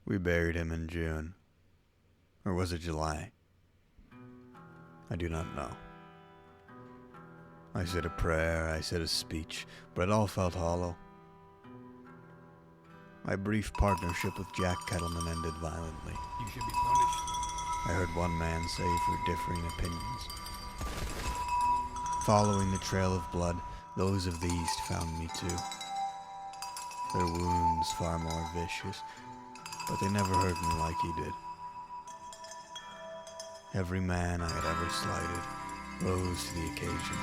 We buried him in June. Or was it July? I do not know. I said a prayer, I said a speech, but it all felt hollow. My brief partnership with Jack Kettleman ended violently. You should be punished. I heard one man say for differing opinions. Following the trail of blood, those of the East found me too. Their wounds far more vicious, but they never hurt me like he did. Every man I had ever slighted rose to the occasion.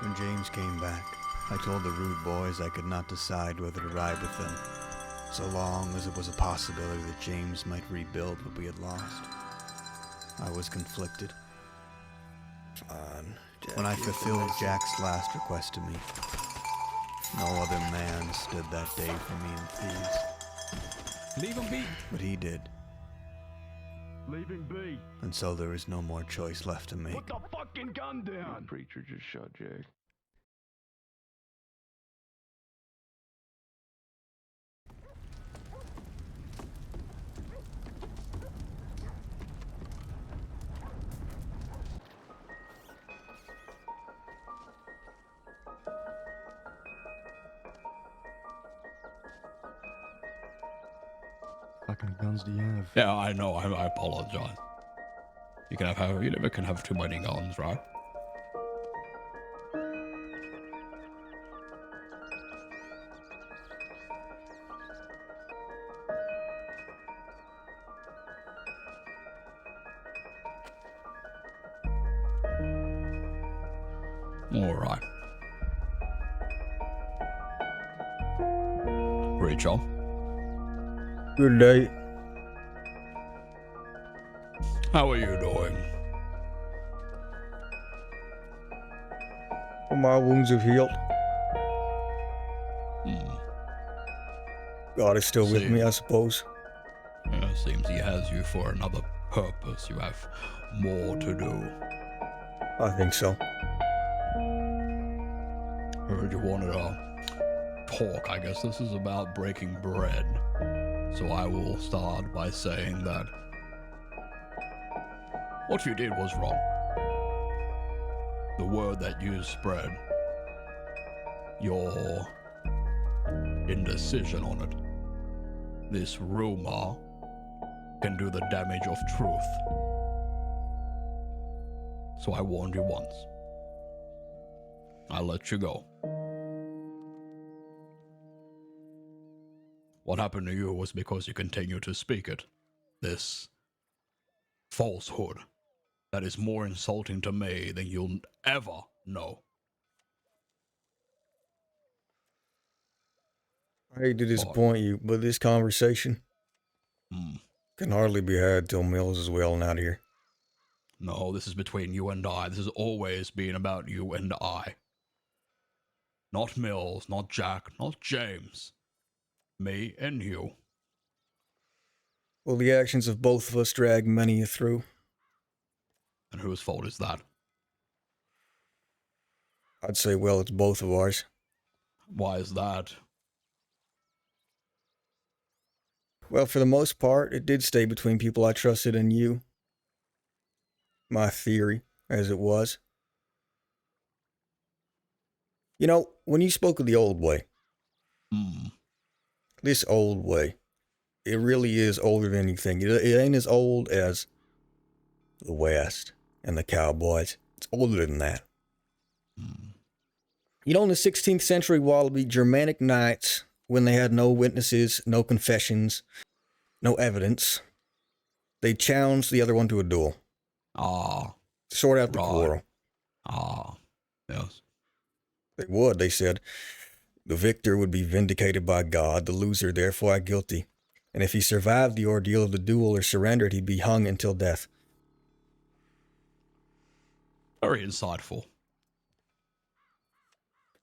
When James came back, I told the rude boys I could not decide whether to ride with them, so long as it was a possibility that James might rebuild what we had lost. I was conflicted. When I fulfilled Jack's last request to me, no other man stood that day for me in thieves. Leave him be. But he did, Leave him be. and so there is no more choice left to make. Put the fucking gun down. Preacher just shot Jake. Fucking guns do you have? Yeah, I know. I apologize. You never can have too many guns, right? All right. Rachel. Good day. How are you doing? Well, my wounds have healed. God is still with See. me, I suppose. Yeah, seems he has you for another purpose. You have more to do. I think so. Heard you wanted to talk. I guess this is about breaking bread. So I will start by saying that what you did was wrong. The word that you spread, your indecision on it, this rumor can do the damage of truth. So I warned you once. I let you go. What happened to you was because you continue to speak it. This falsehood that is more insulting to me than you'll ever know. I hate to disappoint you, but this conversation can hardly be had till Mills is well and out of here. No, this is between you and I. This has always been about you and I. Not Mills, not Jack, not James. Me and you. Well, the actions of both of us drag many through. And whose fault is that? I'd say, well, it's both of ours. Why is that? Well, for the most part, it did stay between people I trusted and you. My theory, as it was. You know, when you spoke of the old way, this old way, it really is older than you think. It ain't as old as the West and the cowboys. It's older than that. You know, in the 16th century Wallaby, Germanic knights, when they had no witnesses, no confessions, no evidence, they challenged the other one to a duel. Sort out the quarrel. Yes. They would, they said. The victor would be vindicated by God, the loser therefore guilty. And if he survived the ordeal of the duel or surrendered, he'd be hung until death. Very insightful.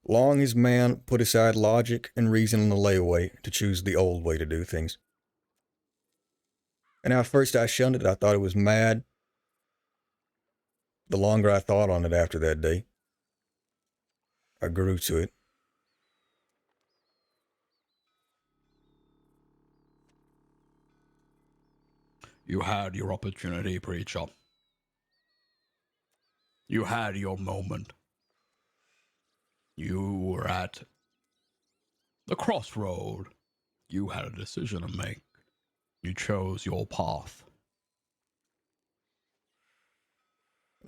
Long his man put aside logic and reason in the layaway to choose the old way to do things. And at first I shunned it. I thought it was mad. The longer I thought on it after that day, I grew to it. You had your opportunity, preacher. You had your moment. You were at the crossroad. You had a decision to make. You chose your path.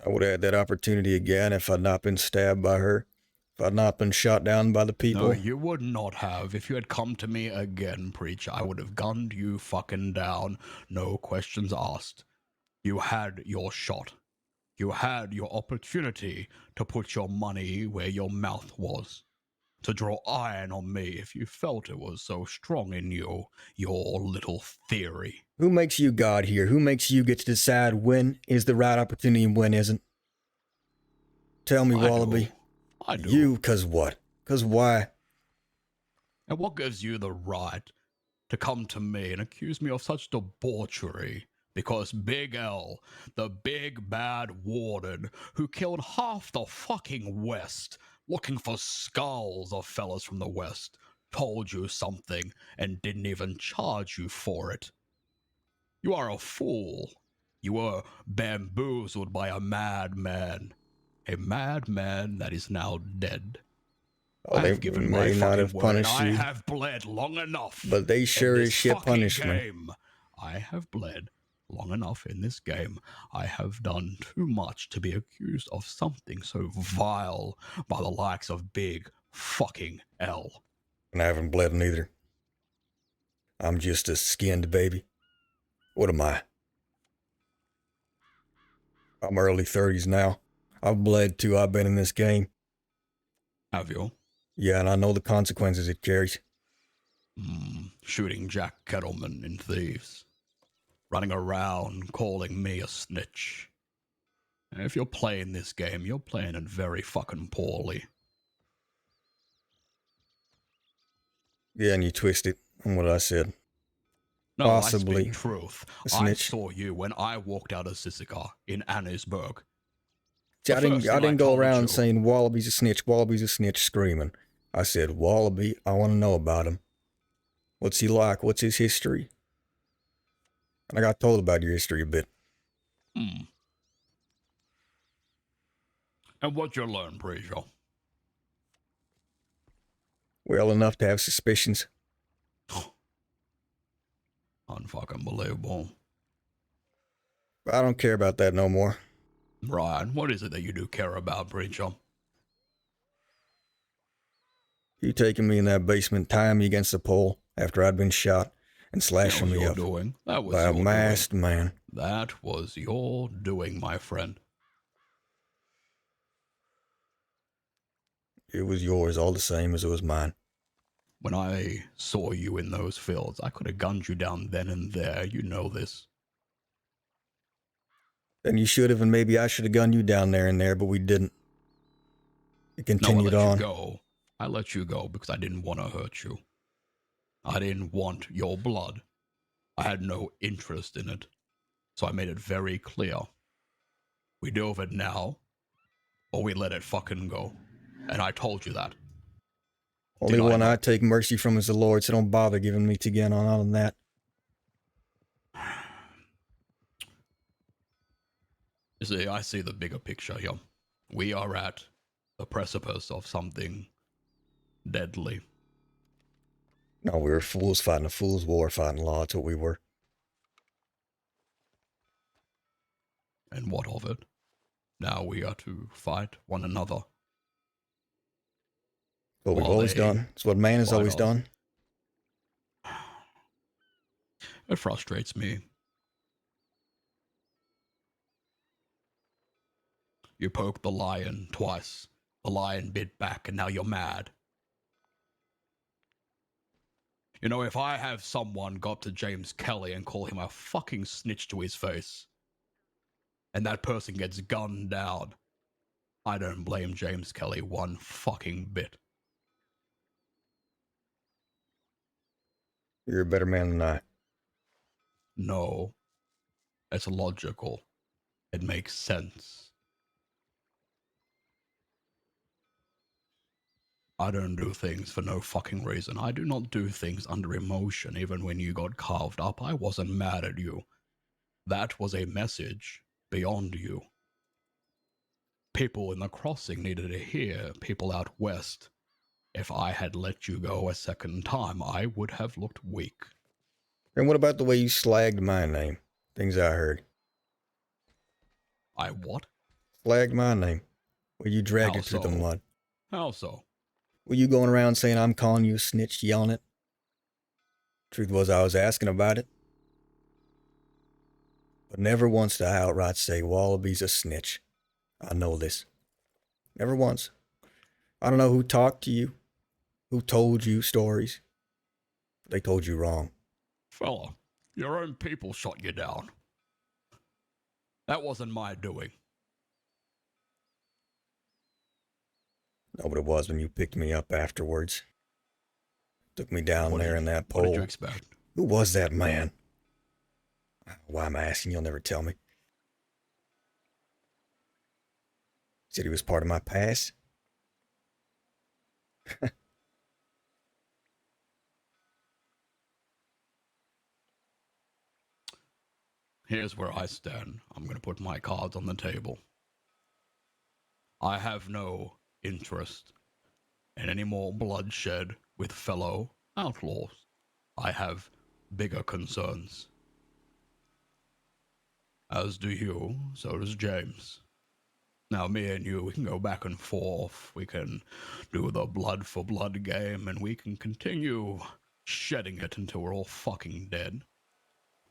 I would have had that opportunity again if I'd not been stabbed by her, if I'd not been shot down by the people. No, you would not have. If you had come to me again, preacher, I would have gunned you fucking down. No questions asked. You had your shot. You had your opportunity to put your money where your mouth was. To draw iron on me if you felt it was so strong in you, your little theory. Who makes you God here? Who makes you get to decide when is the right opportunity and when isn't? Tell me, Wallaby. I do. You, 'cause what? 'Cause why? And what gives you the right to come to me and accuse me of such debauchery? Because Big L, the big bad warden who killed half the fucking West looking for skulls of fellas from the West, told you something and didn't even charge you for it. You are a fool. You were bamboozled by a madman. A madman that is now dead. Oh, they may not have punished you. I have bled long enough. But they sure as shit punished me. I have bled long enough in this game. I have done too much to be accused of something so vile by the likes of Big fucking L. And I haven't bled neither. I'm just a skinned baby. What am I? I'm early 30s now. I've bled too. I've been in this game. Have you? Yeah, and I know the consequences it carries. Shooting Jack Kettleman and thieves. Running around calling me a snitch. And if you're playing this game, you're playing it very fucking poorly. Yeah, and you twist it on what I said. No, Possibly I speak truth. a snitch. I saw you when I walked out of Sissika in Annisburg. See, I didn't go around saying Wallaby's a snitch, screaming. I said, Wallaby, I want to know about him. What's he like? What's his history? And I got told about your history a bit. And what'd you learn, preacher? Well enough to have suspicions. Unfucking believable. But I don't care about that no more. Ryan, what is it that you do care about, preacher? You taking me in that basement, tying me against the pole after I'd been shot and slashing me up by a masked man. That was your doing, my friend. It was yours all the same as it was mine. When I saw you in those fields, I could have gunned you down then and there. You know this. Then you should have, and maybe I should have gunned you down there and there, but we didn't. It continued on. I let you go because I didn't want to hurt you. I didn't want your blood. I had no interest in it. So I made it very clear. We deal with it now, or we let it fucking go. And I told you that. Only one I take mercy from is the Lord, so don't bother giving me again on that. You see, I see the bigger picture here. We are at the precipice of something deadly. No, we were fools fighting a fool's war, fighting law. That's what we were. And what of it? Now we are to fight one another. What we've always done. It's what man has always done. It frustrates me. You poked the lion twice. The lion bit back, and now you're mad. You know, if I have someone go up to James Kelly and call him a fucking snitch to his face, and that person gets gunned down, I don't blame James Kelly one fucking bit. You're a better man than I. No. It's logical. It makes sense. I don't do things for no fucking reason. I do not do things under emotion. Even when you got carved up, I wasn't mad at you. That was a message beyond you. People in the crossing needed to hear, people out west. If I had let you go a second time, I would have looked weak. And what about the way you slagged my name? Things I heard. I what? Slagged my name. Well, you dragged How it through the so? mud. How so? Were you going around saying I'm calling you a snitch, yelling it? Truth was, I was asking about it. But never once did I outright say Wallaby's a snitch. I know this. Never once. I don't know who talked to you, who told you stories. But they told you wrong. Fella, your own people shot you down. That wasn't my doing. No, but it was when you picked me up afterwards. Took me down there in that pole. What did you expect? Who was that man? Why am I asking? You'll never tell me. Said he was part of my past. Here's where I stand. I'm going to put my cards on the table. I have no interest in any more bloodshed with fellow outlaws. I have bigger concerns. As do you, so does James. Now, me and you, we can go back and forth. We can do the blood for blood game, and we can continue shedding it until we're all fucking dead.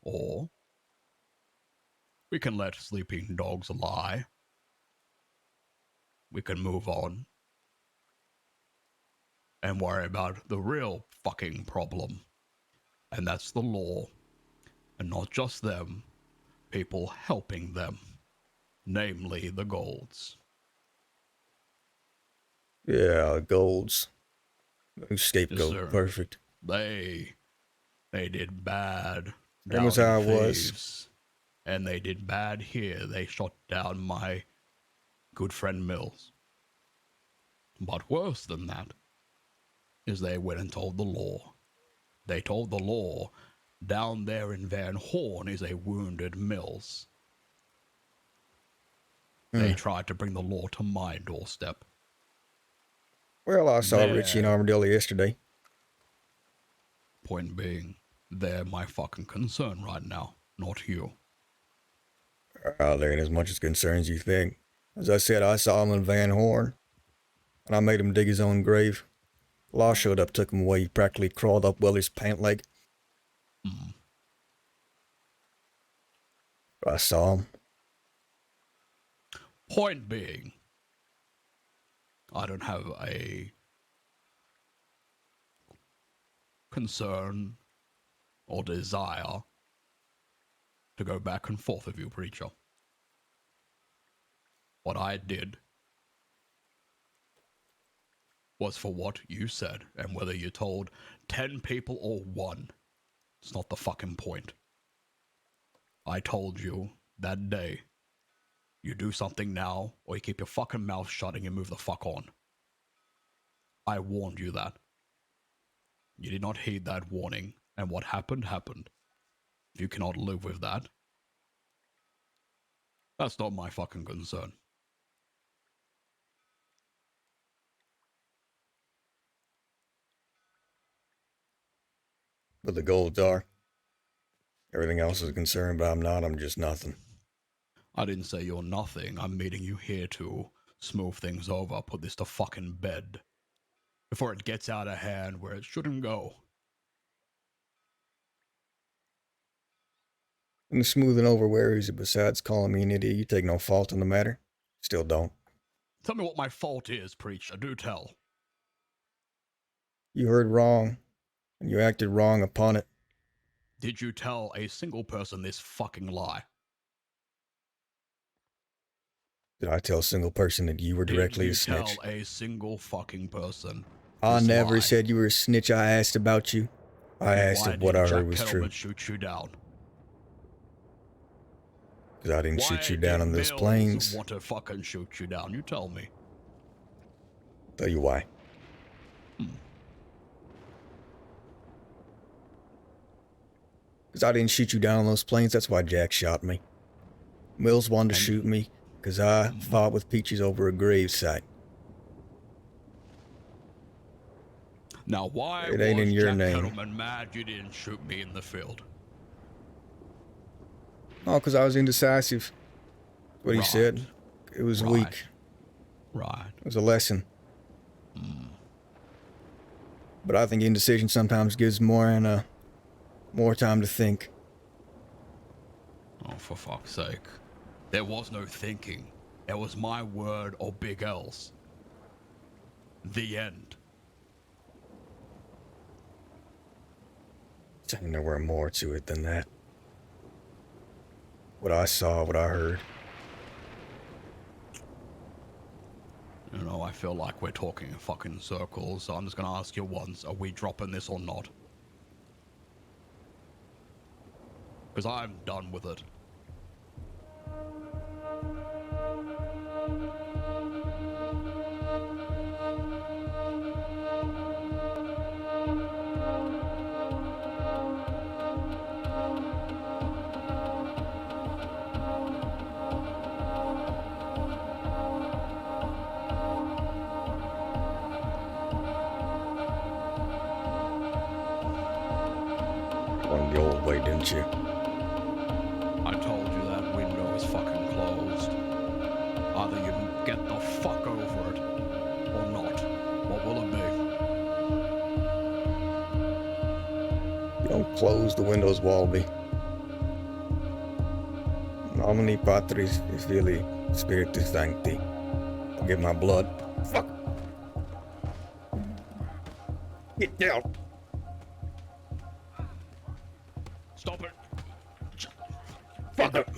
Or we can let sleeping dogs lie. We can move on and worry about the real fucking problem. And that's the law. And not just them, people helping them. Namely, the Golds. Yeah, Golds. Scapegoat. Yes, sir. Perfect. They did bad That down was in how it was. Thieves. And they did bad here. They shot down my good friend Mills. But worse than that is they went and told the law. They told the law down there in Van Horn is a wounded Mills. They tried to bring the law to my doorstep. Well, I saw There. Richie and Armadillo yesterday. Point being, they're my fucking concern right now, not you. There ain't as much as concerns you think. As I said, I saw him in Van Horn, and I made him dig his own grave. Law showed up, took him away. He practically crawled up Weller's pant leg. I saw him. Point being, I don't have a concern or desire to go back and forth with you, preacher. What I did was for what you said, and whether you told 10 people or 1, it's not the fucking point. I told you that day, you do something now, or you keep your fucking mouth shut and you move the fuck on. I warned you that. You did not heed that warning, and what happened, happened. If you cannot live with that, that's not my fucking concern. But the Golds are. Everything else is a concern, but I'm not. I'm just nothing. I didn't say you're nothing. I'm meeting you here to smooth things over, put this to fucking bed. Before it gets out of hand where it shouldn't go. And the smoothing over, where is it besides calling me an idiot? You take no fault in the matter. Still don't. Tell me what my fault is, preacher. Do tell. You heard wrong, and you acted wrong upon it. Did you tell a single person this fucking lie? Did I tell a single person that you were directly a Did you snitch? tell a single fucking person I this never lie? said you were a snitch. I asked about you. I asked if what I heard was true. Why did Jack Kettleman shoot you down? Because I didn't shoot you Why down did on those Mills planes. want to fucking shoot you down? You tell me. Tell you why. Because I didn't shoot you down on those planes. That's why Jack shot me. Mills wanted to shoot me because I fought with Peaches over a grave site. Now, why It ain't was in your Jack name. Kettleman mad you didn't shoot me in the field? Oh, because I was indecisive. What he Right. said. It was Right. weak. Right. It was a lesson. But I think indecision sometimes gives more time to think. Oh, for fuck's sake. There was no thinking. It was my word or Big L's. The end. I think there were more to it than that. What I saw, what I heard. You know, I feel like we're talking in fucking circles, so I'm just gonna ask you once, are we dropping this or not? Because I'm done with it. Went the old way, didn't you? I told you that window is fucking closed. Either you can get the fuck over it, or not. What will it be? You don't close the windows, Walby. Nomini Patris Filii Spiritus Sancti. I'll give my blood. Fuck! Get down! Stop it! Fuck it!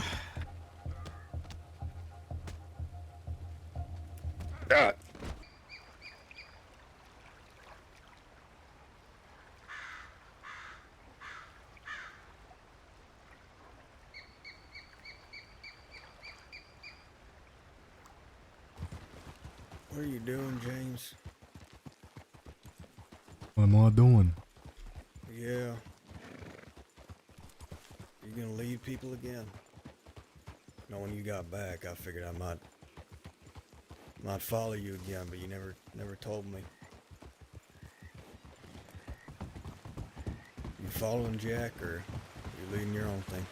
Ah. What are you doing, James? What am I doing? Yeah. You gonna lead people again? Knowing you got back, I figured I might follow you again, but you never told me. You following Jack, or you leading your own thing?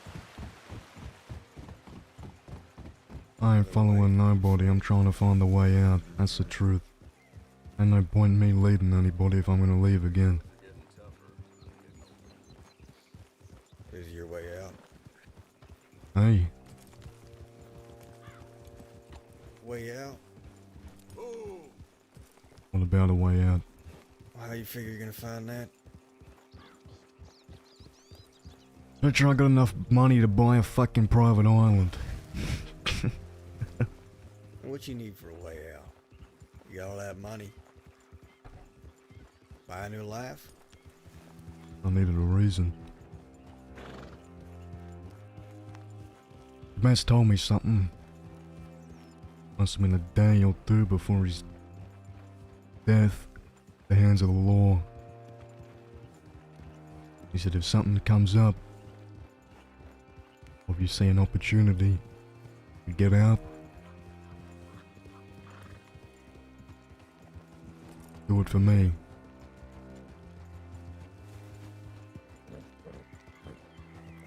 I ain't following nobody, I'm trying to find the way out, that's the truth. Ain't no point in me leading anybody if I'm gonna leave again. Is your way out? Hey, Way out? what about a way out? How you figure you're gonna find that? Bet you I got enough money to buy a fucking private island. What you need for a way out? You got all that money? Buy a new life? I needed a reason. The man's told me something. Must have been a day or two before his death at the hands of the law. He said if something comes up, or if you see an opportunity to get out, do it for me.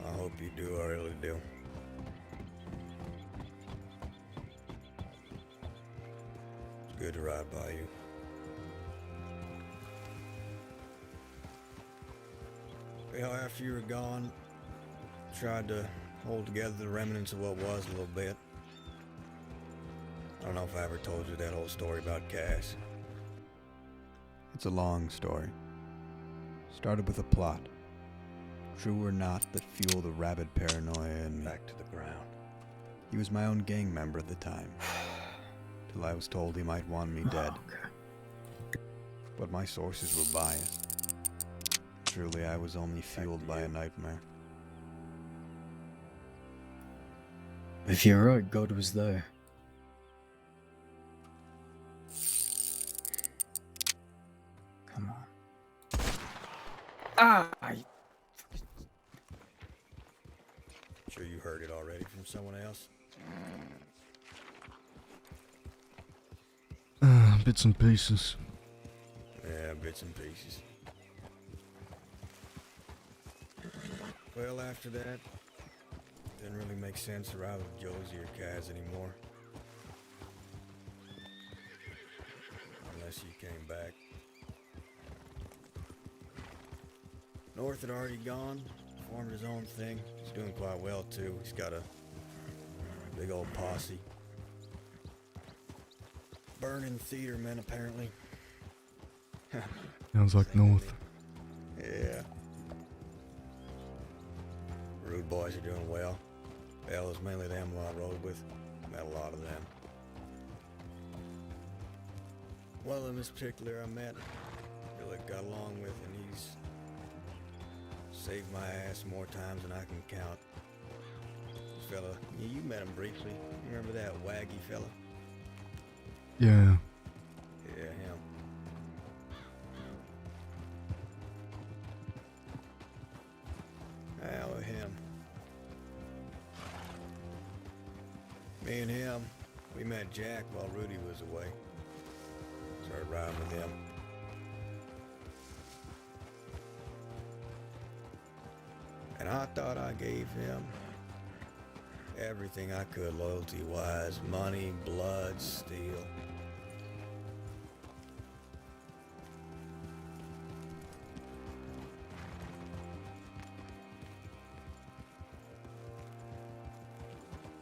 I hope you do, I really do. It's good to ride by you. Well, after you were gone, tried to hold together the remnants of what was a little bit. I don't know if I ever told you that whole story about Cass. It's a long story. Started with a plot. True or not, that fueled a rabid paranoia in me. Back to the ground. He was my own gang member at the time. Till I was told he might want me dead. But my sources were biased. Truly, I was only fueled by a nightmare. If you're right, God was there. Come on. Ah! Sure you heard it already from someone else. Bits and pieces. Yeah, bits and pieces. Well, after that, didn't really make sense to ride with Josie or Kaz anymore. Unless you came back. North had already gone, formed his own thing. He's doing quite well too. He's got a big old posse. Burning theater men, apparently. Sounds like North. Yeah. Rude boys are doing well. Hell, it was mainly them who I rode with. Met a lot of them. One of them in particular I met, really got along with, and he's saved my ass more times than I can count. This fella, you met him briefly. You remember that waggy fella? Yeah. Yeah, him. How with him? Me and him, we met Jack while Rudy was away. Started riding with him. And I thought I gave him everything I could loyalty-wise. Money, blood, steel.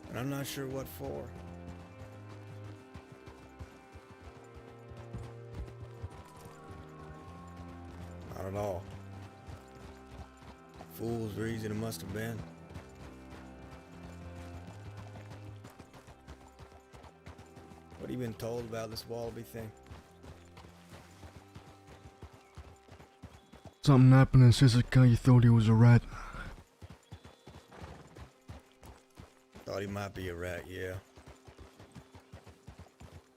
And I'm not sure what for. Not at all. Fool's reason it must have been. What have you been told about this Wallaby thing? Something happened and Sisika, you thought he was a rat. Thought he might be a rat, yeah.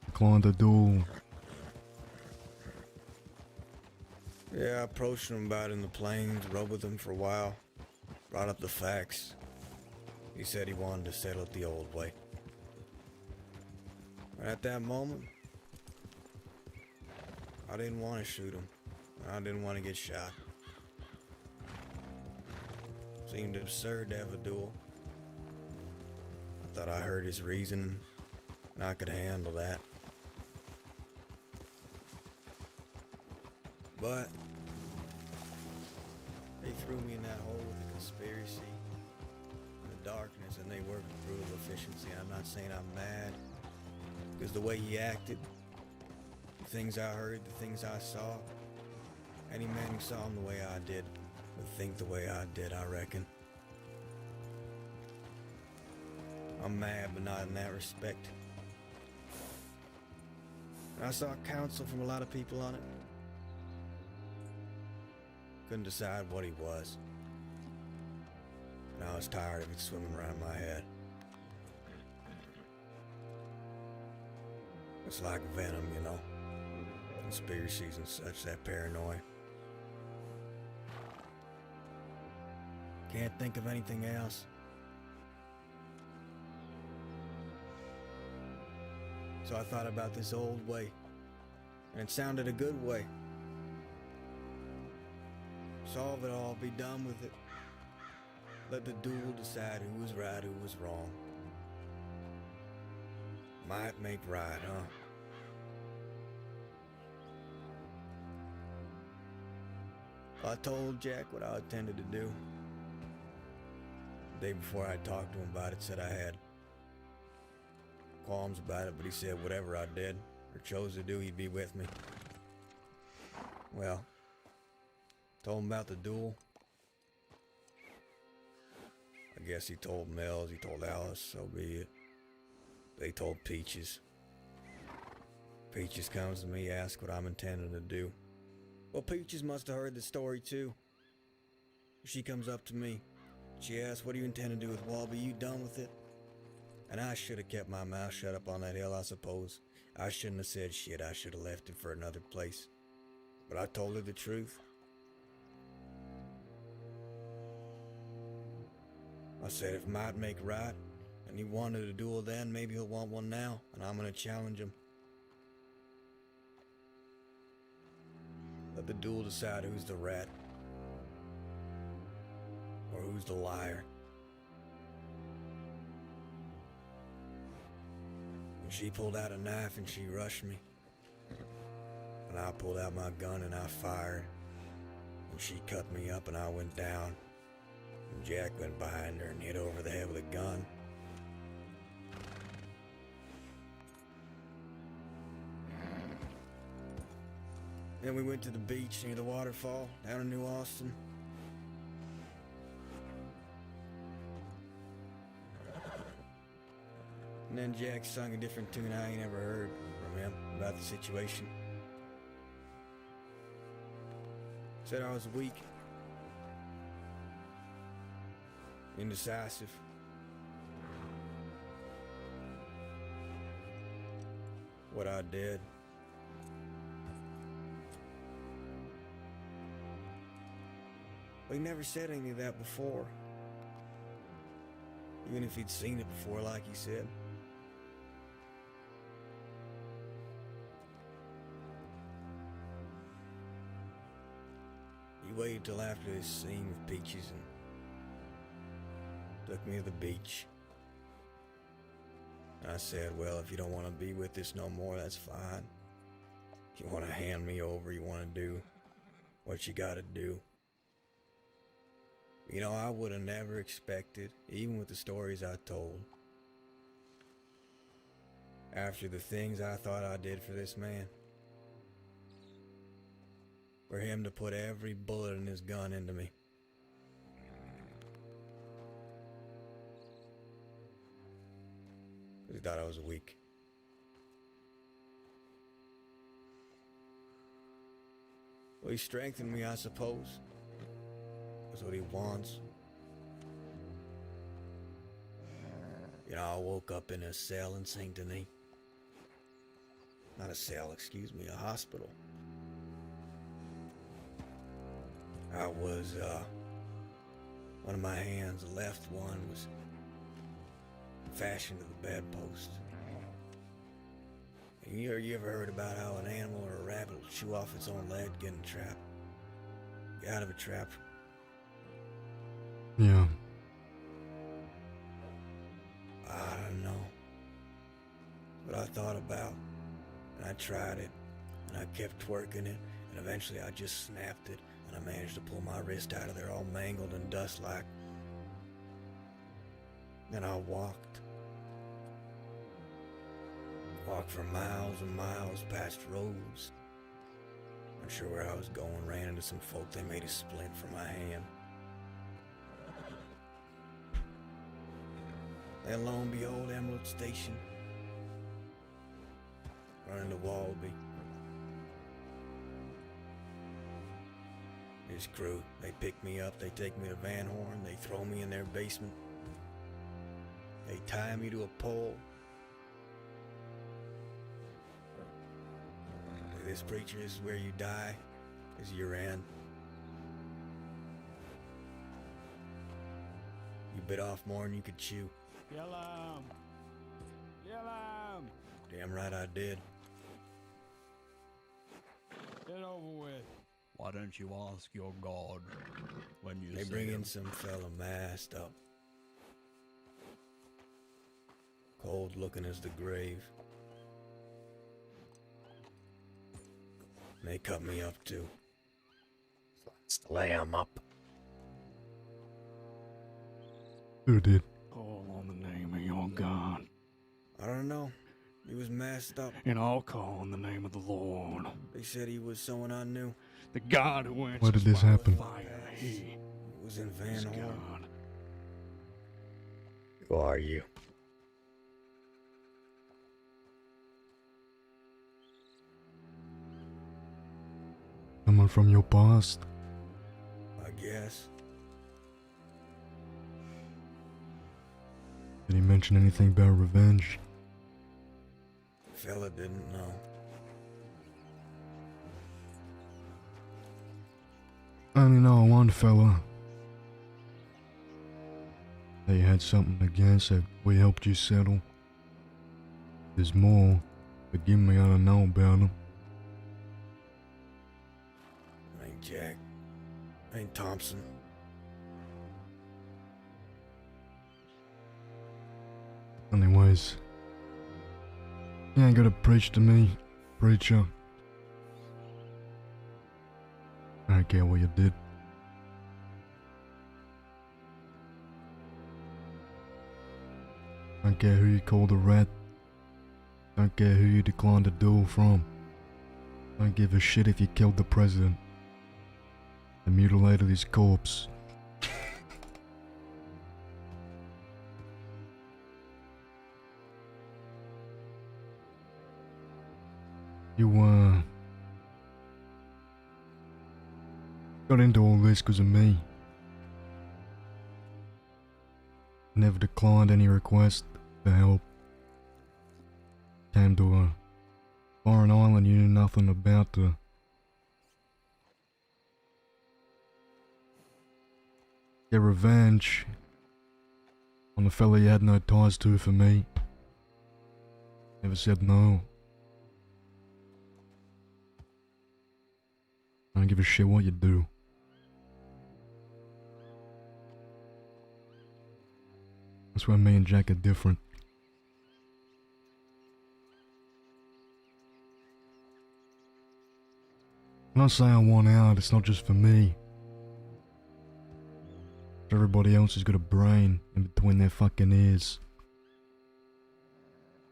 Declined the duel. Yeah, I approached him about it in the plains, rode with him for a while, brought up the facts. He said he wanted to settle it the old way. And at that moment, I didn't want to shoot him. I didn't want to get shot. Seemed absurd to have a duel. I thought I heard his reason, and I could handle that. But they threw me in that hole with the conspiracy and the darkness, and they worked with brutal efficiency. I'm not saying I'm mad, because the way he acted, the things I heard, the things I saw, any man who saw him the way I did would think the way I did, I reckon. I'm mad, but not in that respect. And I saw counsel from a lot of people on it. Couldn't decide what he was. And I was tired of it swimming around my head. It's like venom, you know. Conspiracies and such, that paranoia. Can't think of anything else. So I thought about this old way, and it sounded a good way. Solve it all, be done with it. Let the duel decide who was right, who was wrong. Might make right, huh? I told Jack what I intended to do. The day before I talked to him about it, said I had qualms about it, but he said whatever I did or chose to do, he'd be with me. Well, told him about the duel. I guess he told Mills, he told Alice, so be it. They told Peaches. Peaches comes to me, asks what I'm intending to do. Well, Peaches must have heard the story too. She comes up to me. She asks, what do you intend to do with Wallaby? You done with it? And I should have kept my mouth shut up on that hill, I suppose. I shouldn't have said shit. I should have left it for another place. But I told her the truth. I said if might make right, and he wanted a duel then, maybe he'll want one now, and I'm gonna challenge him. Let the duel decide who's the rat. Or who's the liar. And she pulled out a knife and she rushed me. And I pulled out my gun and I fired. And she cut me up and I went down. And Jack went behind her and hit her over the head with a gun. Then we went to the beach near the waterfall down in New Austin. And then Jack sung a different tune I ain't ever heard from him about the situation. Said I was weak, indecisive. What I did. But he never said any of that before. Even if he'd seen it before, like he said. He waited till after this scene with Peaches and took me to the beach. And I said, well, if you don't want to be with us no more, that's fine. If you want to hand me over, you want to do what you got to do. You know, I would have never expected, even with the stories I told, after the things I thought I did for this man, for him to put every bullet in his gun into me. Because he thought I was weak. Well, he strengthened me, I suppose. That's what he wants. You know, I woke up in a cell in St. Denis. Not a cell, excuse me, a hospital. I was, one of my hands, the left one, was fashioned to the bedpost. And you ever heard about how an animal or a rabbit will chew off its own leg getting trapped? Get out of a trap. Yeah. I don't know. What I thought about, and I tried it, and I kept working it, and eventually I just snapped it, and I managed to pull my wrist out of there all mangled and dust-like. Then I walked. Walked for miles and miles past roads. Not sure where I was going, ran into some folk, they made a splint for my hand. Then lo and behold, Emerald Station. Running to Wallaby. His crew, they pick me up, they take me to Van Horn, they throw me in their basement. They tie me to a pole. This preacher, this is where you die. This is your end. You bit off more than you could chew. Kill him! Kill him! Damn right I did. Get over with. Why don't you ask your god when you They see bring him? in some fella masked up. Cold looking as the grave. And they cut me up too. Let's lay him up. Who did? Call on the name of your God, I don't know. He was masked up. and I'll call on the name of the Lord. They said he was someone I knew. The God who answers Where did this by happen? fire. He He was in Van is Horn. God. Who are you? Someone from your past? I guess. Did he mention anything about revenge? Fella didn't know. I only know one fella. that you had something against that we helped you settle. There's more. Forgive me, I don't know about them. I ain't Jack. I ain't Thompson. Anyways, you ain't gotta preach to me, preacher. I don't care what you did. Don't care who you called a rat. Don't care who you declined a duel from. Don't give a shit if you killed the president and mutilated his corpse. You, got into all this because of me. Never declined any request for help. Came to a foreign island you knew nothing about to get revenge on the fella you had no ties to for me. Never said no. I don't give a shit what you do. That's where me and Jack are different. When I say I want out, it's not just for me. Everybody else has got a brain in between their fucking ears.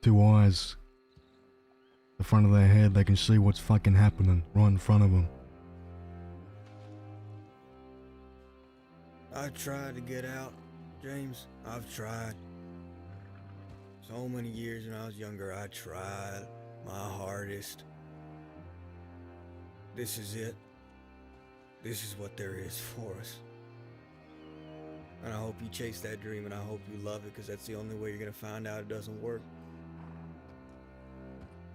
2 eyes. The front of their head, they can see what's fucking happening right in front of them. I've tried to get out, James. I've tried. So many years when I was younger, I tried my hardest. This is it. This is what there is for us. And I hope you chase that dream, and I hope you love it, because that's the only way you're gonna find out it doesn't work.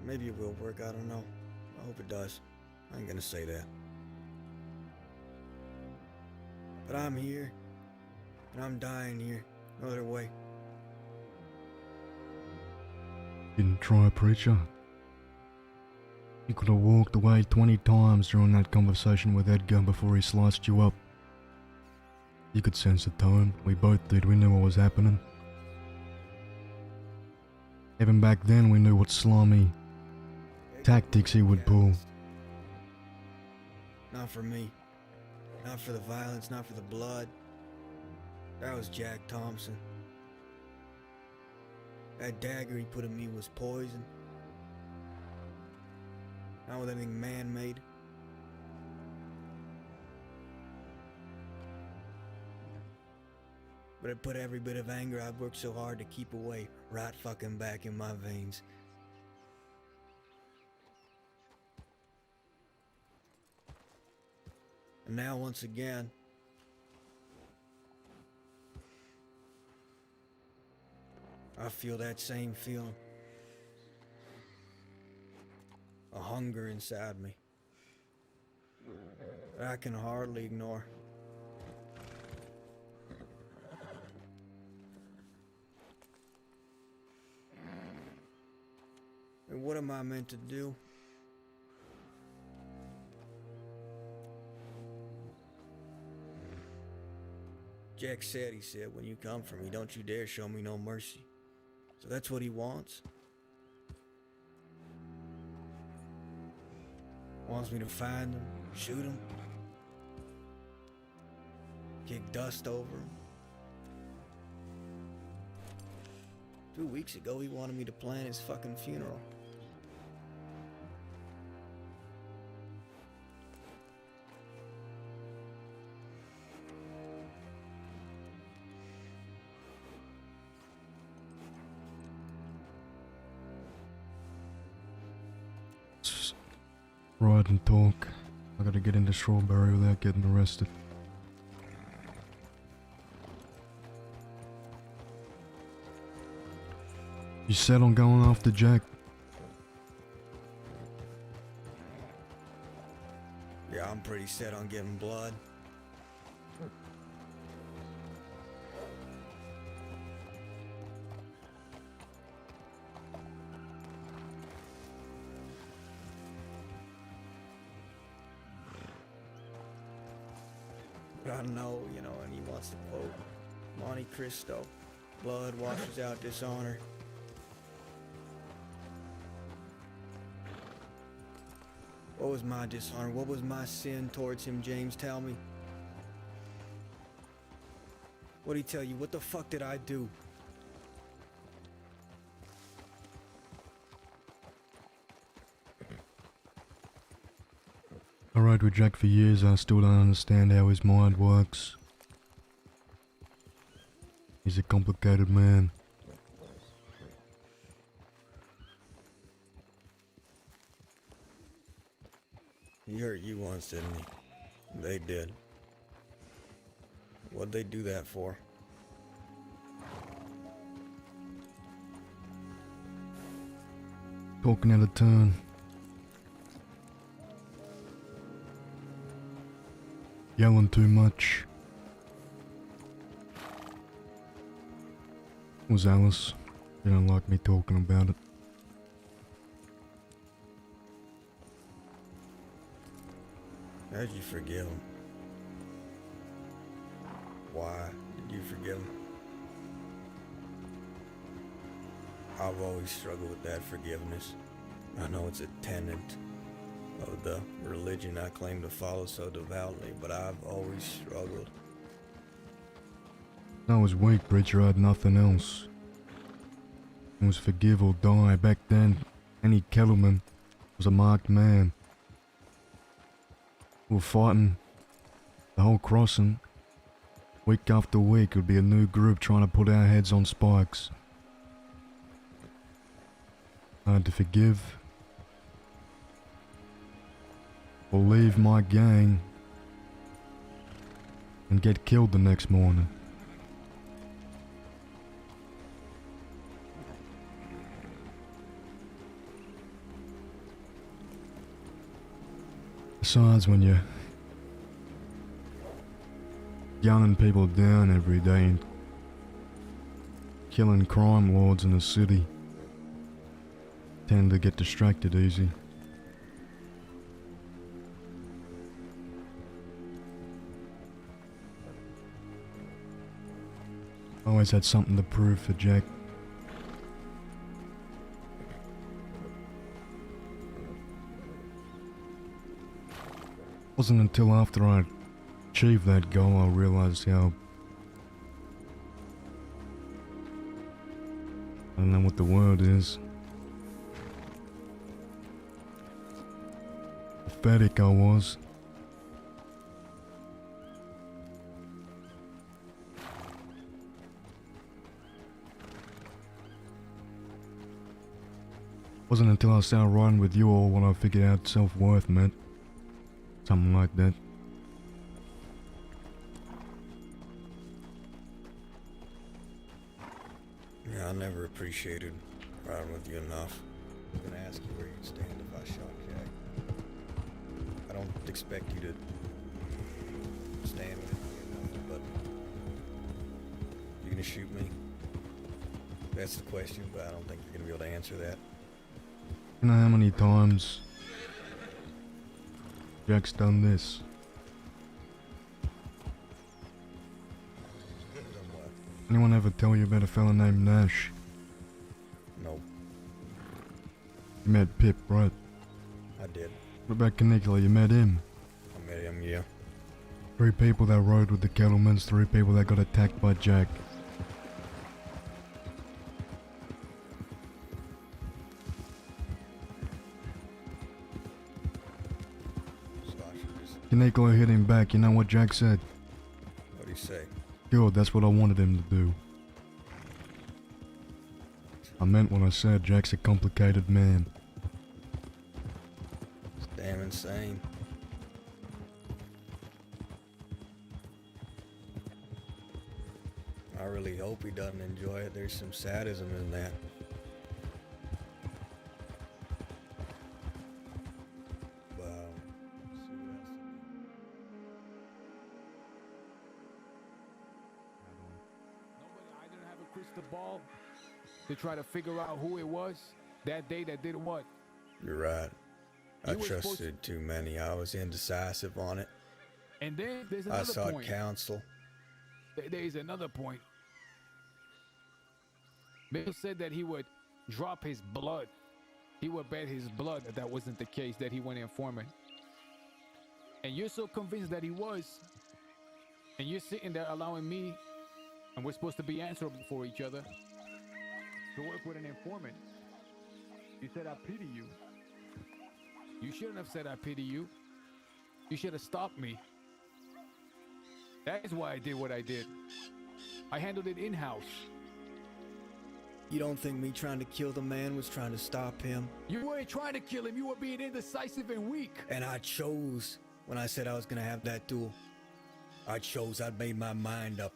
Maybe it will work, I don't know. I hope it does. I ain't gonna say that. But I'm here, and I'm dying here. No other way. Didn't try, preacher. You could have walked away 20 times during that conversation with Edgar before he sliced you up. You could sense the tone. We both did. We knew what was happening. Even back then, we knew what slimy tactics he would pull. Not for me. Not for the violence, not for the blood. That was Jack Thompson. That dagger he put in me was poison. Not with anything man-made. But it put every bit of anger I've worked so hard to keep away right fucking back in my veins. And now once again, I feel that same feeling. A hunger inside me that I can hardly ignore. And what am I meant to do? Jack said, when you come for me, don't you dare show me no mercy. So that's what he wants. Wants me to find him, shoot him, kick dust over him. 2 weeks ago, he wanted me to plan his fucking funeral. Ride and talk. I gotta get into Strawberry without getting arrested. You set on going after Jack? Yeah, I'm pretty set on getting blood. I know, and he wants to quote Monte Cristo. Blood washes out dishonor. What was my dishonor? What was my sin towards him, James? Tell me. What'd he tell you? What the fuck did I do? I rode with Jack for years. I still don't understand how his mind works. He's a complicated man. He hurt you once, didn't he? They did. What'd they do that for? Talking out of turn. Yelling too much. It was Alice. She don't like me talking about it. How'd you forgive him? Why did you forgive him? I've always struggled with that forgiveness. I know it's a tenet of the religion I claim to follow so devoutly, but I've always struggled. I was weak, preacher. I had nothing else. It was forgive or die. Back then, any cattleman was a marked man. We were fighting the whole crossing. Week after week, it would be a new group trying to put our heads on spikes. I had to forgive or leave my gang and get killed the next morning. Besides, when you're gunning people down every day and killing crime lords in the city, tend to get distracted easy. I always had something to prove for Jack. Wasn't until after I achieved that goal I realized how, I don't know what the word is, pathetic I was. Wasn't until I started riding with you all when I figured out self-worth meant. Something like that. Yeah, I never appreciated riding with you enough. I'm gonna ask you where you'd stand if I shot Jack. I don't expect you to stand with me or nothing, but you gonna shoot me? That's the question, but I don't think you're gonna be able to answer that. You know how many times Jack's done this? Anyone ever tell you about a fella named Nash? No, You met Pip, right? I did. What about Canicula? You met him? I met him, yeah. 3 people that rode with the Kettlemans, 3 people that got attacked by Jack. So I should just, Canicula hit him back. You know what Jack said? what'd he say? Good, that's what I wanted him to do. I meant what I said. Jack's a complicated man. It's damn insane. I really hope he doesn't enjoy it. There's some sadism in that. But, let's see what else. I didn't have a crystal ball to try to figure out who it was that day that did what. You're right. I You were supposed trusted too many. I was indecisive on it. And then there's I another sought point. counsel. There is another point. Bill said that he would drop his blood. He would bet his blood that wasn't the case, that he went informant. And you're so convinced that he was. And you're sitting there allowing me, and we're supposed to be answerable for each other, to work with an informant. You said, I pity you. You shouldn't have said, I pity you. You should have stopped me. That is why I did what I did. I handled it in-house. You don't think me trying to kill the man was trying to stop him? You weren't trying to kill him. You were being indecisive and weak. And I chose when I said I was gonna have that duel. I chose. I'd made my mind up.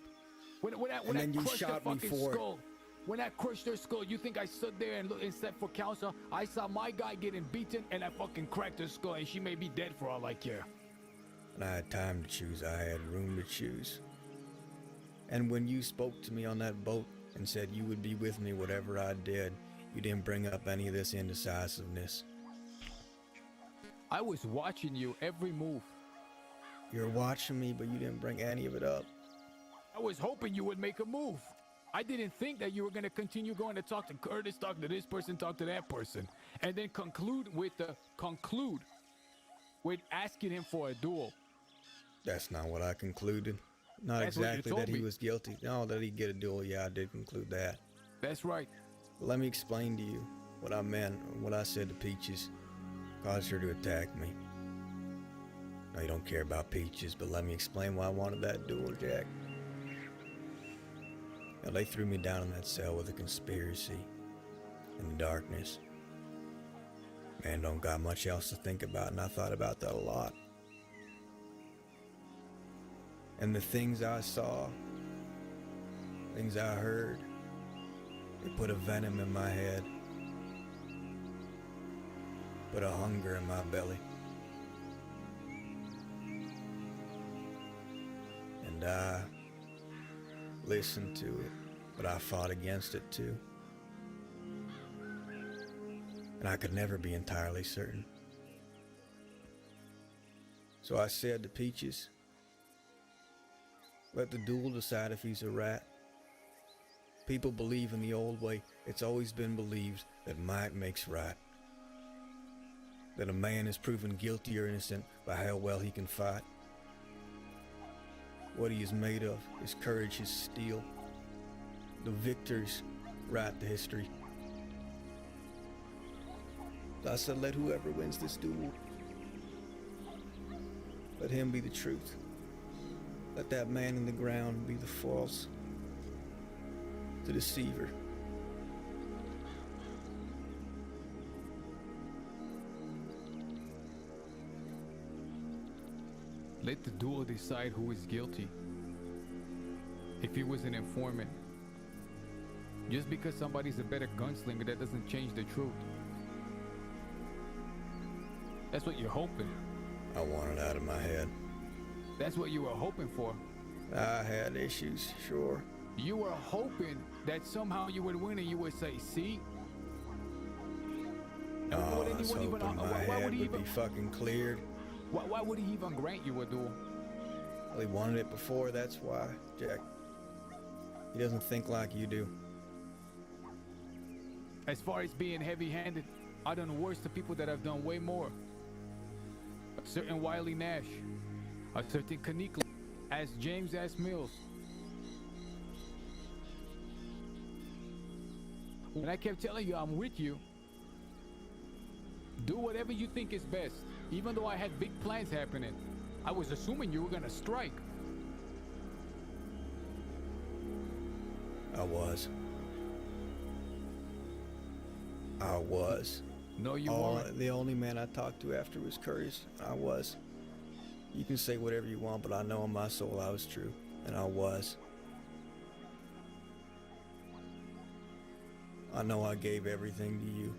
When And I then you crushed shot her me fucking for it. skull. When I crushed her skull, you think I stood there and said for counsel? I saw my guy getting beaten, and I fucking cracked her skull, and she may be dead for all I care. And I had time to choose. I had room to choose. And when you spoke to me on that boat and said you would be with me whatever I did, you didn't bring up any of this indecisiveness. I was watching you every move. You're watching me, but you didn't bring any of it up. I was hoping you would make a move. I didn't think that you were going to continue going to talk to Curtis, talk to this person, talk to that person, and then conclude with asking him for a duel. That's not what I concluded. Not That's what you exactly told that he me. was guilty. No, that he'd get a duel. Yeah, I did conclude that. That's right. But let me explain to you what I meant, what I said to Peaches. Caused her to attack me. No, you don't care about Peaches, but let me explain why I wanted that duel, Jack. Now, they threw me down in that cell with a conspiracy in the darkness. Man, don't got much else to think about, and I thought about that a lot. And the things I saw, things I heard, it put a venom in my head, put a hunger in my belly. And I listened to it, but I fought against it too. And I could never be entirely certain. So I said to Peaches, let the duel decide if he's a rat. People believe in the old way. It's always been believed that might makes right. That a man is proven guilty or innocent by how well he can fight. What he is made of, his courage, his steel. The victors write the history. So I said, let whoever wins this duel, let him be the truth. Let that man in the ground be the false, the deceiver. Let the duel decide who is guilty. If he was an informant. Just because somebody's a better gunslinger, that doesn't change the truth. That's what you're hoping. I want it out of my head. That's what you were hoping for. I had issues, sure. You were hoping that somehow you would win and you would say, see? And Oh, would I was anyone hoping my why head would he would even, be fucking cleared. why would he even grant you a duel? Well, he wanted it before, that's why, Jack. He doesn't think like you do. As far as being heavy-handed, I've done worse to people that have done way more. A certain Wiley Nash, a certain Kanikla, as James S. Mills. When I kept telling you I'm with you, do whatever you think is best. Even though I had big plans happening, I was assuming you were gonna strike. I was. No, you weren't. The only man I talked to after was Curtis. I was. You can say whatever you want, but I know in my soul I was true. And I was. I know I gave everything to you.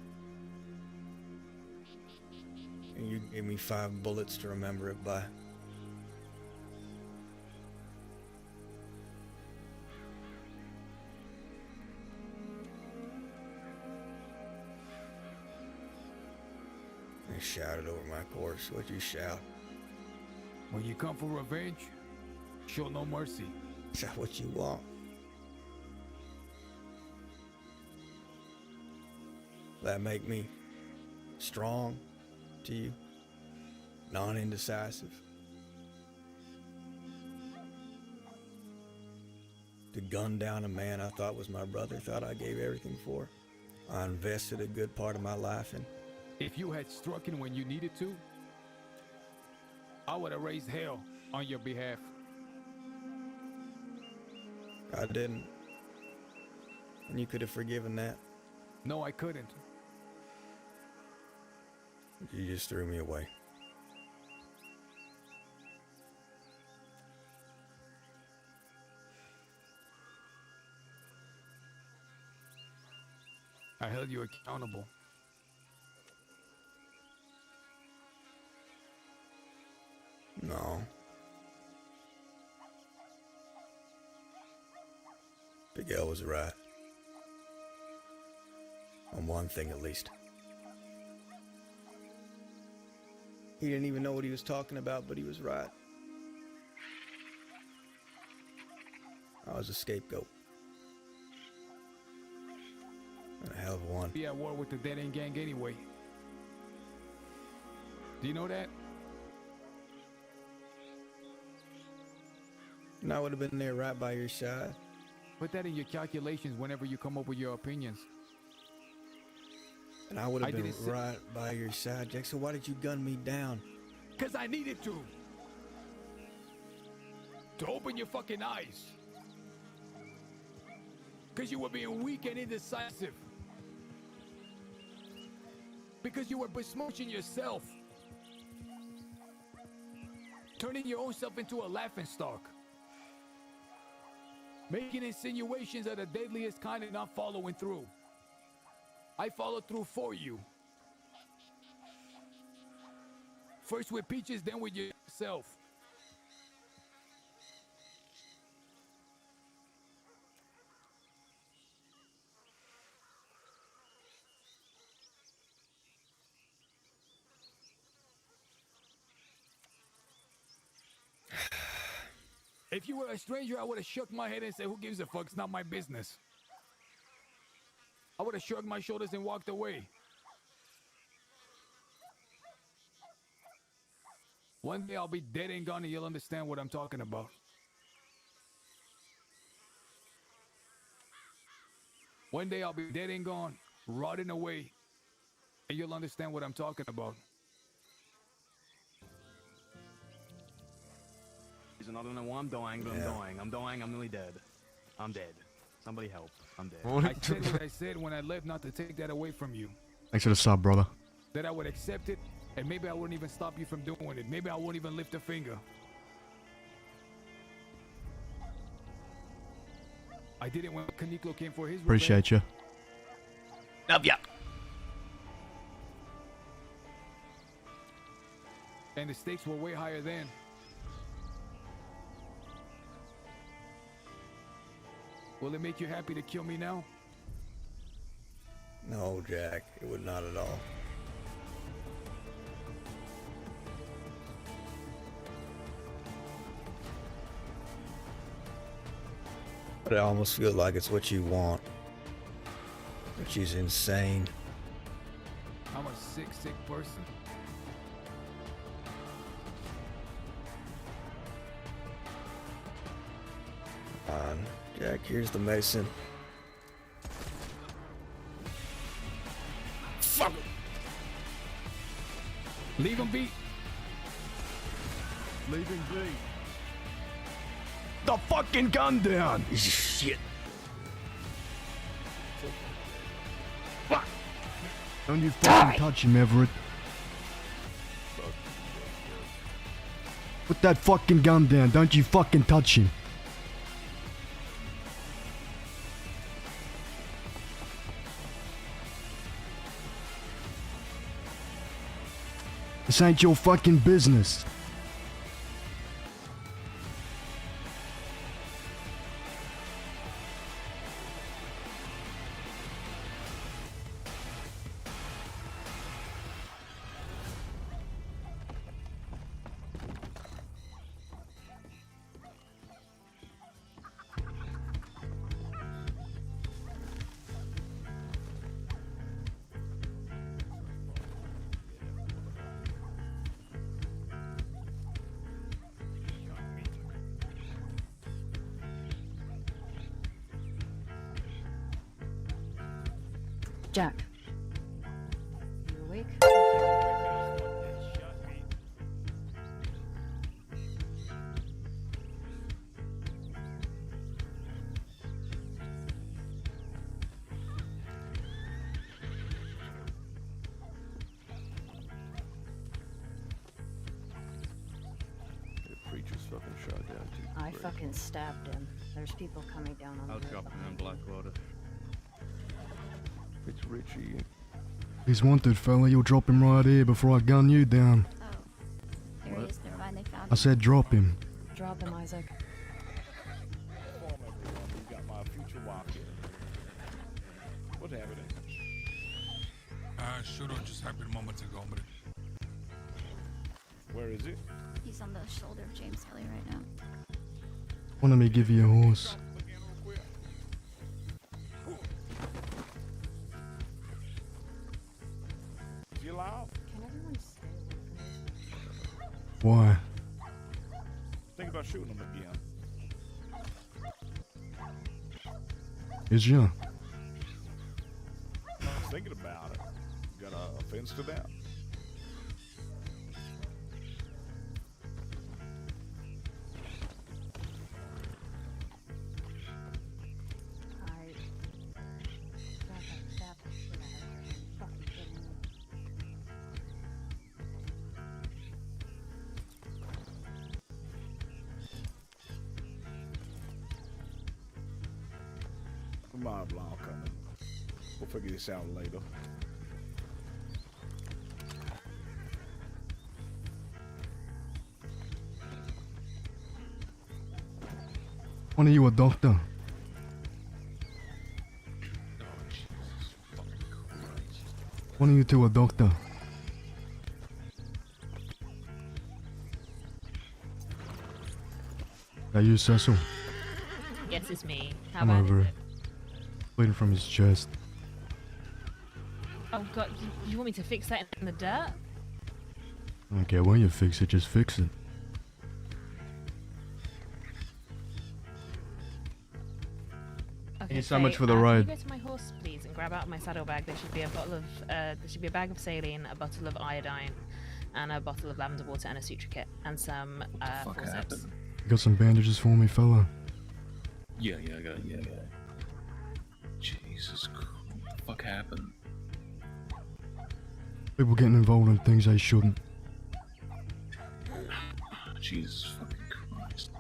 And you gave me 5 bullets to remember it by. I shouted over my corpse. What'd you shout? When you come for revenge, show no mercy. Is that what you want? That make me strong to you? Non-indecisive? To gun down a man I thought was my brother, thought I gave everything for. I invested a good part of my life in. If you had struck him when you needed to, I would have raised hell on your behalf. I didn't. And you could have forgiven that. No, I couldn't. You just threw me away. I held you accountable. No. Big L was right. On one thing at least. He didn't even know what he was talking about, but he was right. I was a scapegoat. And a hell of a one. Be at war with the Dead End Gang anyway. Do you know that? And I would have been there right by your side. Put that in your calculations whenever you come up with your opinions. And I would have been didn't say- right by your side, Jack. So why did you gun me down? Because I needed to. To open your fucking eyes. Because you were being weak and indecisive. Because you were besmirching yourself. Turning your own self into a laughingstock. Making insinuations of the deadliest kind and not following through. I followed through for you. First with Peaches, then with yourself. If you were a stranger, I would have shook my head and said, who gives a fuck? It's not my business. I would have shrugged my shoulders and walked away. One day I'll be dead and gone and you'll understand what I'm talking about. One day I'll be dead and gone, rotting away, and you'll understand what I'm talking about. I don't know why I'm dying, but Yeah. I'm dying. I'm dying. I'm nearly dead. I'm dead. Somebody help. I'm dead. I said what I said when I left, not to take that away from you. Thanks for the sub, brother. That I would accept it, and maybe I wouldn't even stop you from doing it. Maybe I wouldn't even lift a finger. I did it when Kaneko came for his revenge. Appreciate you. Love ya. And the stakes were way higher then. Will it make you happy to kill me now? No, Jack, it would not at all. But I almost feel like it's what you want. Which is insane. I'm a sick person. Fine. Jack, here's the medicine. Fuck! Leave him be. Leaving B. The fucking gun down. Shit. Don't you fucking touch him, Everett. Put that fucking gun down. Don't you fucking touch him. This ain't your fucking business. Jack. You awake? Preacher's fucking shot down too. I fucking stabbed him. There's people coming down on I'll the road drop him in behind you. Blackwater. It's Richie. He's wanted, fella. You'll drop him right here before I gun you down. Oh, there he is. Never mind, they found I said drop him. Drop him, Isaac. You got my future walk in. What happened? Shooter just happened moments ago, but Where is it? He's on the shoulder of James Kelly right now. Why don't me give you a horse? Is he alive? Can everyone stay away from me? Why? Think about shooting him again. Is ya? I was thinking about it. Got a offense to that? I got that stab the shit out of her. Fucking kidding me. Mile block coming. We'll figure this out later. When are you a doctor? When are you two a doctor? Are you Cecil? Yes, it's me. How I'm bad over is it. it? Bleeding from his chest. Oh god, you want me to fix that in the dirt? I don't care when you fix it, just fix it. Okay, so much for the can ride. you go to my horse, please, and grab out of my saddlebag? There should be a bottle of, there should be a bag of saline, a bottle of iodine, and a bottle of lavender water and a suture kit, and some forceps. You got some bandages for me, fella? yeah, I got it, yeah. Jesus Christ, what the fuck happened? People getting involved in things they shouldn't. Jesus fucking Christ.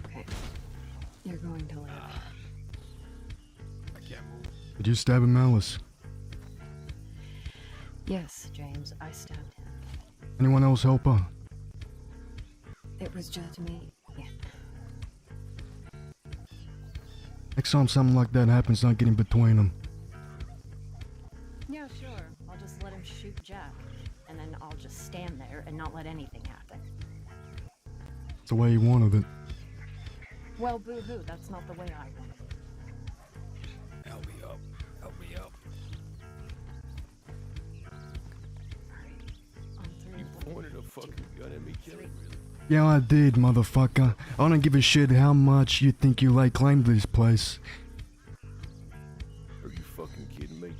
Okay. You're going to live. I can't move. Did you stab him, Alice? Yes, James, I stabbed him. Anyone else help her? It was just me. Yeah. Next time something like that happens, don't get in between them. Yeah, sure. I'll just let him shoot Jack. And then I'll just stand there and not let anything happen. It's the way you wanted it. Well, boo-hoo, that's not the way I wanted it. Help me up. Help me up. On three. You pointed a fucking gun at me, Kelly. Yeah, I did, motherfucker. I don't give a shit how much you think you lay claim to this place. Are you fucking kidding me?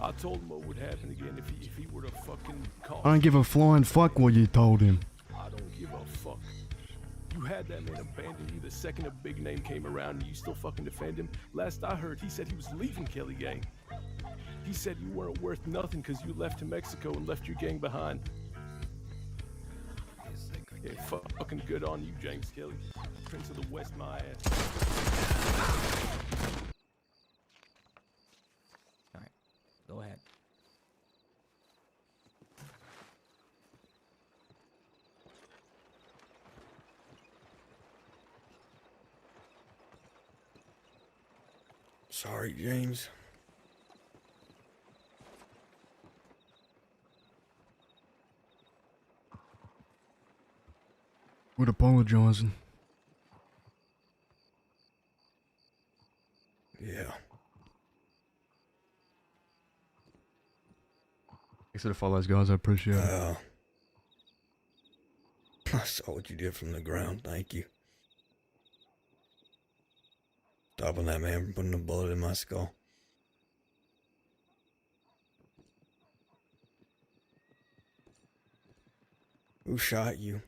I told him what would happen again if he were to fucking call. I don't give a flying fuck what you told him. I don't give a fuck. You had that man abandon you the second a big name came around and you still fucking defend him? Last I heard, he said he was leaving Kelly Gang. He said you weren't worth nothing because you left to Mexico and left your gang behind. Yeah, fucking good on you, James Kelly. Prince of the West, my ass. Alright, go ahead. Sorry, James. Quit apologising. Yeah. Thanks to the follows, guys. I appreciate it. I saw what you did from the ground. Thank you. Stopping that man from putting a bullet in my skull. Who shot you?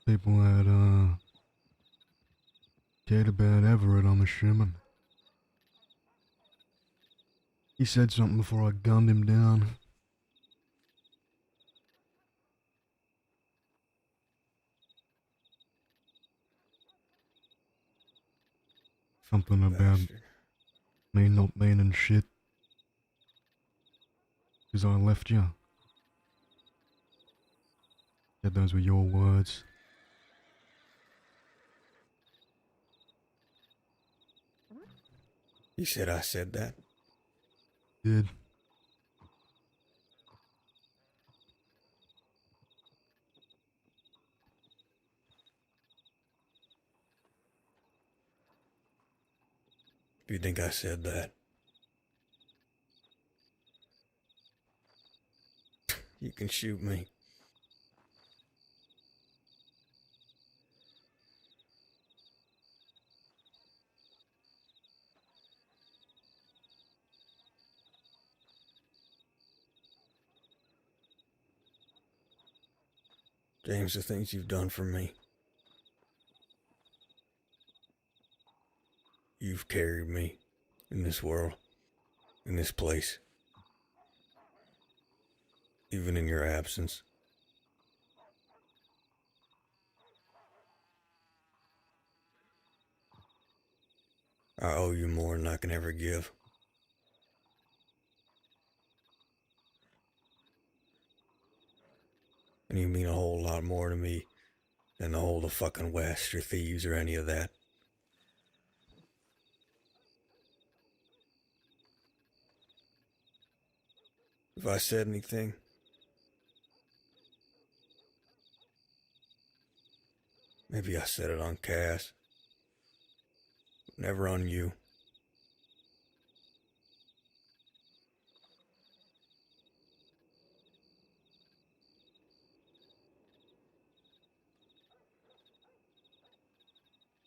People that, cared about Everett, I'm assuming. He said something before I gunned him down. Something about me not meaning shit. 'Cause I left you. Said those were your words. You said I said that? Did. If you think I said that, you can shoot me. James, the things you've done for me. You've carried me in this world, in this place. Even in your absence. I owe you more than I can ever give. And you mean a whole lot more to me than the whole of fucking West or thieves or any of that. If I said anything, maybe I said it on Cass. Never on you.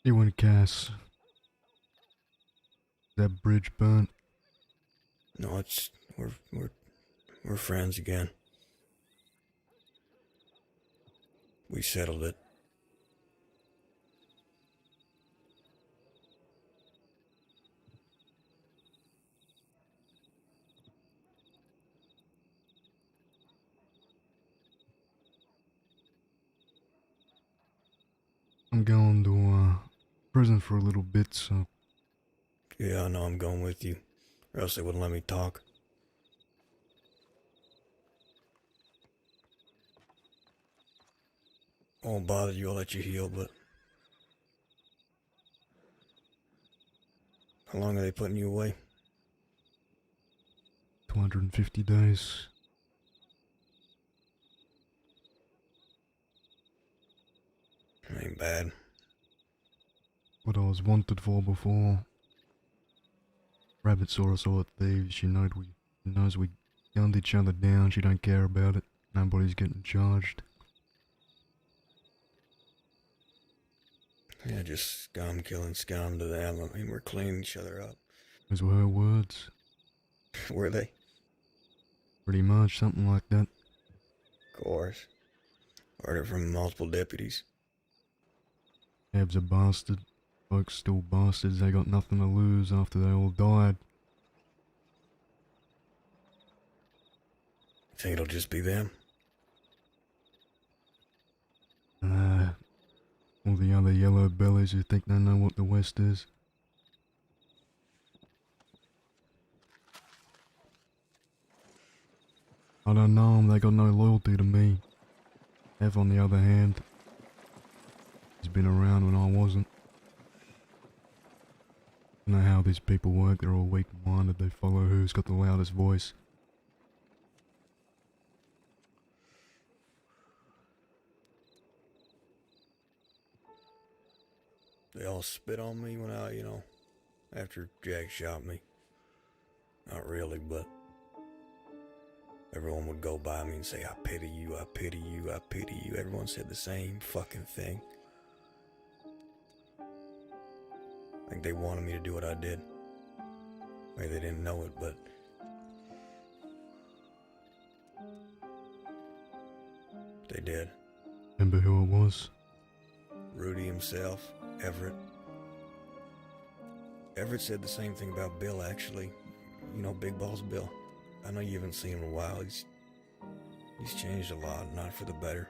You and Cass. That bridge burnt. No, we're friends again. We settled it. I'm going to, prison for a little bit, so... Yeah, I know I'm going with you, or else they wouldn't let me talk. I won't bother you, I'll let you heal, but... How long are they putting you away? 250 days. Ain't bad. What I was wanted for before. Rabbit saw us all at thieves. She knows we gunned each other down. She don't care about it. Nobody's getting charged. Yeah, just scum killing scum to them. I mean, we're cleaning each other up. Those were her words. Were they? Pretty much, something like that. Of course. Heard it from multiple deputies. Ab's a bastard. Folks still bastards. They got nothing to lose after they all died. Think it'll just be them? All the other yellow bellies who think they know what the West is. I don't know them, they got no loyalty to me. Ev, on the other hand, he's been around when I wasn't. I know how these people work, they're all weak-minded, they follow who's got the loudest voice. They all spit on me when after Jack shot me. Not really, but everyone would go by me and say, I pity you, I pity you, I pity you. Everyone said the same fucking thing. Like they wanted me to do what I did. Maybe they didn't know it, but they did. Remember who it was? Rudy himself, Everett. Everett said the same thing about Bill, actually. You know, Big Balls Bill. I know you haven't seen him in a while. He's changed a lot, not for the better.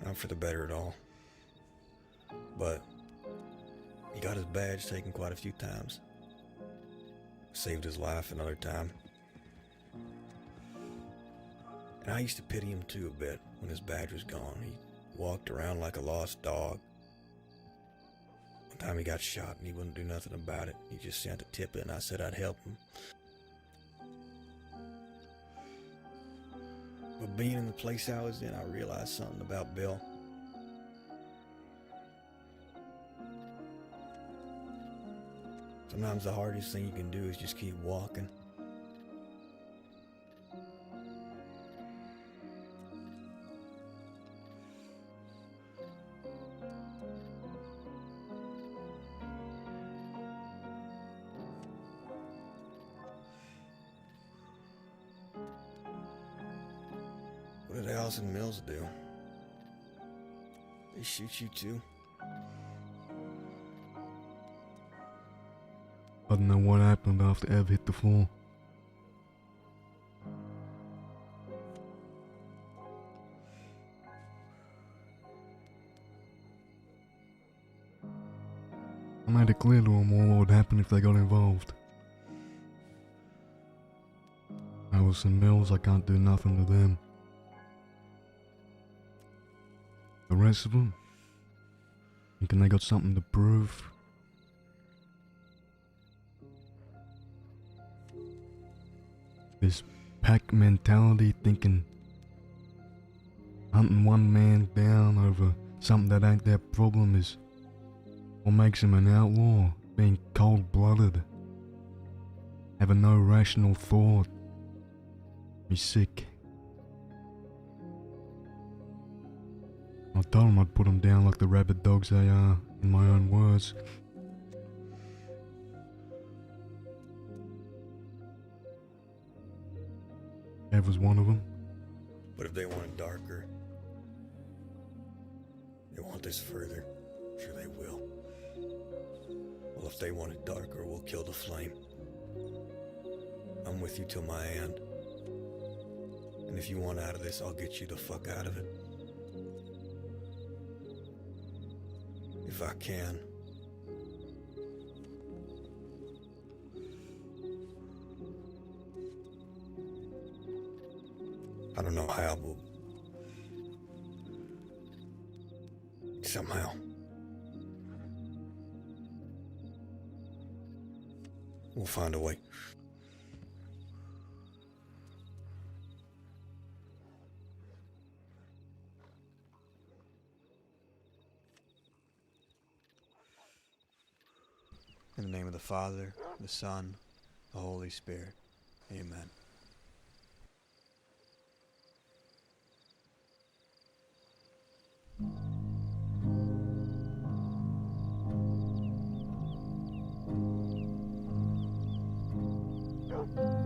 Not for the better at all. But he got his badge taken quite a few times. Saved his life another time. And I used to pity him too a bit when his badge was gone. He walked around like a lost dog. One time he got shot and he wouldn't do nothing about it. He just sent a tip in. I said I'd help him. But being in the place I was in, I realized something about Bill. Sometimes the hardest thing you can do is just keep walking. What did Allison Mills do? They shoot you too? I don't know what happened after Ev hit the floor. I made it clear to them all what would happen if they got involved. Allison Mills, I can't do nothing to them. The rest of them, thinking they got something to prove. This pack mentality, thinking hunting one man down over something that ain't their problem is what makes him an outlaw. Being cold-blooded, having no rational thought. Be sick. I told him I'd put them down like the rabid dogs they are, in my own words. Ev was one of them. But if they want it darker, they want this further, sure they will. Well, if they want it darker, we'll kill the flame. I'm with you till my end. And if you want out of this, I'll get you the fuck out of it. If I can. I don't know how, but somehow we'll find a way. In the name of the Father, the Son, the Holy Spirit. Amen. Oh.